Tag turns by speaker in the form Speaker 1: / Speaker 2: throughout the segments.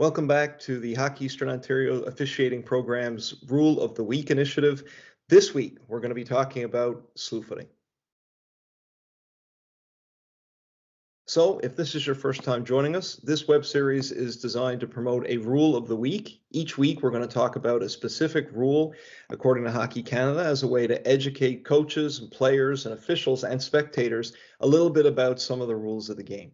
Speaker 1: Welcome back to the Hockey Eastern Ontario Officiating Program's Rule of the Week initiative. This week, we're going to be talking about slew footing. So if this is your first time joining us, this web series is designed to promote a rule of the week. Each week, we're going to talk about a specific rule according to Hockey Canada as a way to educate coaches and players and officials and spectators a little bit about some of the rules of the game.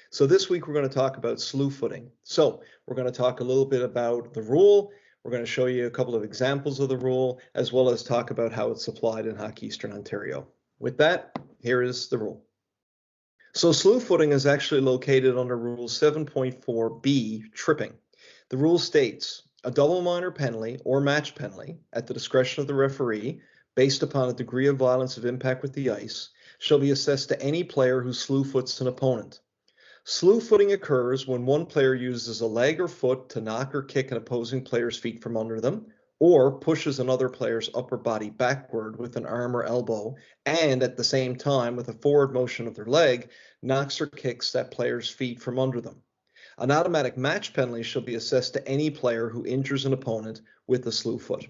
Speaker 1: So this week, we're going to talk about slew footing. So we're going to talk a little bit about the rule. We're going to show you a couple of examples of the rule, as well as talk about how it's applied in Hockey Eastern Ontario. With that, here is the rule. So slew footing is actually located under Rule 7.4b, tripping. The rule states, a double minor penalty or match penalty at the discretion of the referee, based upon a degree of violence of impact with the ice, shall be assessed to any player who slew foots an opponent. Slew footing occurs when one player uses a leg or foot to knock or kick an opposing player's feet from under them, or pushes another player's upper body backward with an arm or elbow, and at the same time, with a forward motion of their leg, knocks or kicks that player's feet from under them. An automatic match penalty shall be assessed to any player who injures an opponent with a slew foot.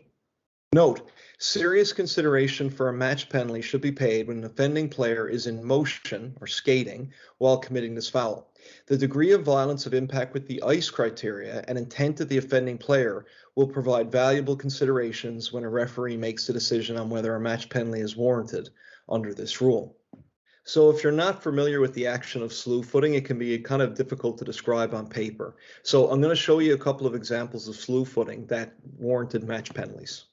Speaker 1: Note, serious consideration for a match penalty should be paid when an offending player is in motion or skating while committing this foul. The degree of violence of impact with the ice criteria and intent of the offending player will provide valuable considerations when a referee makes a decision on whether a match penalty is warranted under this rule. So if you're not familiar with the action of slew footing, it can be kind of difficult to describe on paper. So I'm going to show you a couple of examples of slew footing that warranted match penalties.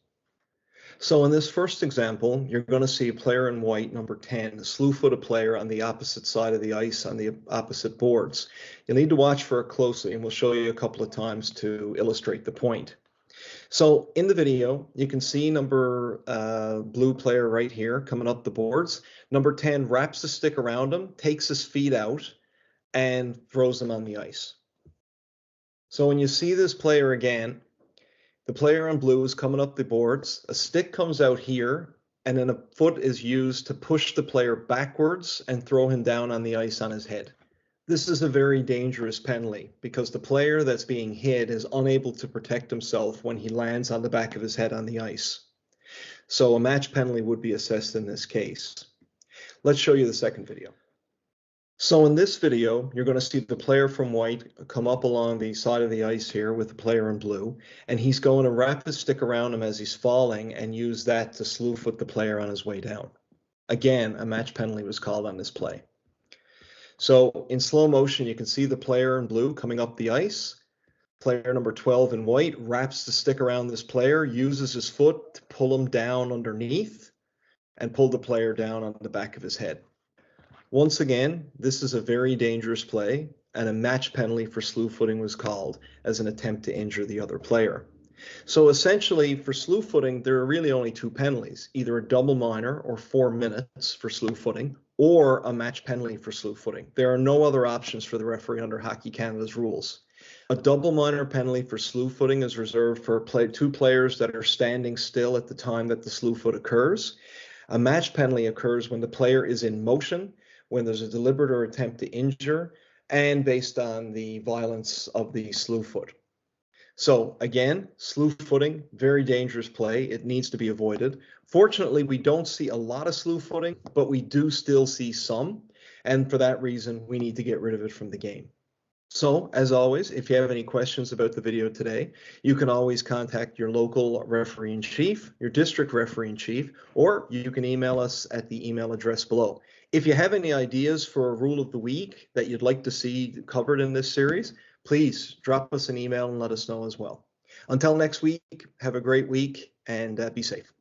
Speaker 1: So in this first example, you're going to see a player in white, number 10, slew foot a player on the opposite side of the ice on the opposite boards. You'll need to watch for it closely, and we'll show you a couple of times to illustrate the point. So in the video, you can see number blue player right here coming up the boards. Number 10 wraps the stick around him, takes his feet out, and throws them on the ice. So when you see this player again, the player in blue is coming up the boards, a stick comes out here, and then a foot is used to push the player backwards and throw him down on the ice on his head. This is a very dangerous penalty because the player that's being hit is unable to protect himself when he lands on the back of his head on the ice. So a match penalty would be assessed in this case. Let's show you the second video. So in this video, you're going to see the player from white come up along the side of the ice here with the player in blue, and he's going to wrap his stick around him as he's falling and use that to slew foot the player on his way down. Again, a match penalty was called on this play. So in slow motion, you can see the player in blue coming up the ice. Player number 12 in white wraps the stick around this player, uses his foot to pull him down underneath and pull the player down on the back of his head. Once again, this is a very dangerous play, and a match penalty for slew footing was called as an attempt to injure the other player. So essentially, for slew footing, there are really only two penalties, either a double minor or 4 minutes for slew footing, or a match penalty for slew footing. There are no other options for the referee under Hockey Canada's rules. A double minor penalty for slew footing is reserved for two players that are standing still at the time that the slew foot occurs. A match penalty occurs when the player is in motion, when there's a deliberate or attempt to injure, and based on the violence of the slew foot. So again, slew footing, very dangerous play. It needs to be avoided. Fortunately, we don't see a lot of slew footing, but we do still see some. And for that reason, we need to get rid of it from the game. So as always, if you have any questions about the video today, you can always contact your local referee-in-chief, your district referee-in-chief, or you can email us at the email address below. If you have any ideas for a rule of the week that you'd like to see covered in this series, please drop us an email and let us know as well. Until next week, have a great week and be safe.